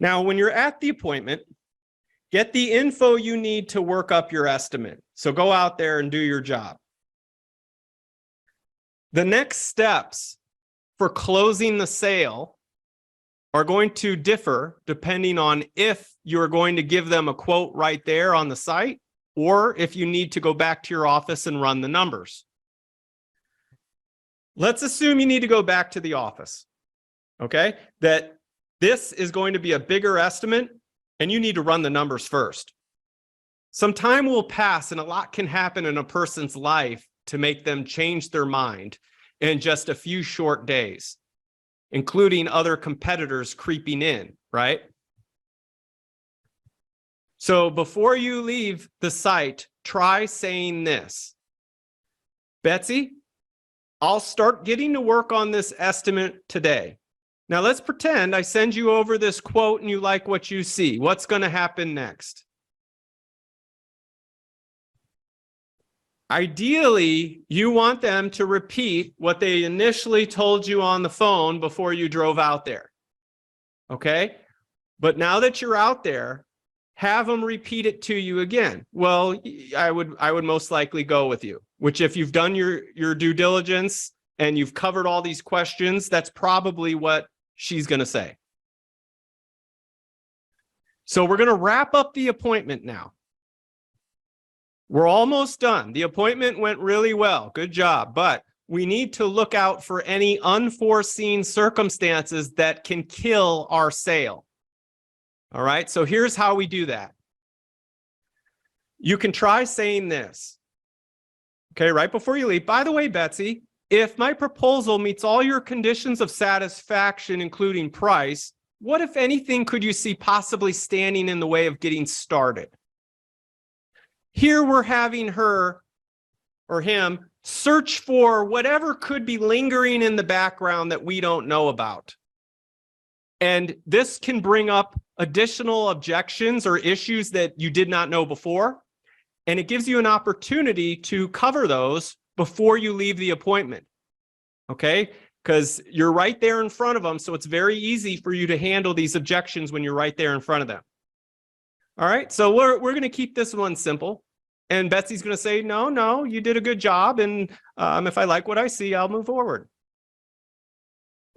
Now, when you're at the appointment, get the info you need to work up your estimate. So go out there and do your job. The next steps for closing the sale are going to differ depending on if you're going to give them a quote right there on the site, or if you need to go back to your office and run the numbers. Let's assume you need to go back to the office, okay? That this is going to be a bigger estimate and you need to run the numbers first. Some time will pass and a lot can happen in a person's life to make them change their mind in just a few short days, including other competitors creeping in, right? So before you leave the site, try saying this: Betsy, I'll start getting to work on this estimate today. Now let's pretend I send you over this quote and you like what you see. What's going to happen next? Ideally, you want them to repeat what they initially told you on the phone before you drove out there. Okay? But now that you're out there, have them repeat it to you again. Well, I would most likely go with you, which if you've done your due diligence and you've covered all these questions, that's probably what she's going to say. So we're going to wrap up the appointment now. We're almost done. The appointment went really well. Good job. But we need to look out for any unforeseen circumstances that can kill our sale. All right. So here's how we do that. You can try saying this. Okay. Right before you leave. By the way, Betsy, if my proposal meets all your conditions of satisfaction, including price, what, if anything, could you see possibly standing in the way of getting started? Here we're having her or him search for whatever could be lingering in the background that we don't know about. And this can bring up additional objections or issues that you did not know before. And it gives you an opportunity to cover those before you leave the appointment. Okay? Because you're right there in front of them. So it's very easy for you to handle these objections when you're right there in front of them. All right. So we're going to keep this one simple. And Betsy's going to say, no, you did a good job. And if I like what I see, I'll move forward.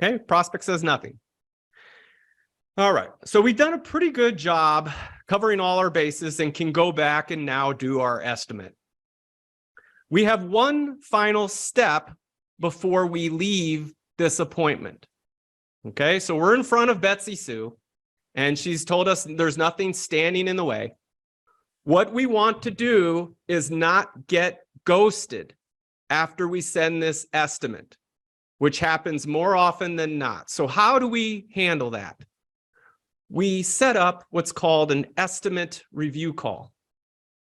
Okay. Prospect says nothing. All right. So we've done a pretty good job covering all our bases and can go back and now do our estimate. We have one final step before we leave this appointment. Okay. So we're in front of Betsy Sue and she's told us there's nothing standing in the way. What we want to do is not get ghosted after we send this estimate, which happens more often than not. So how do we handle that? We set up what's called an estimate review call.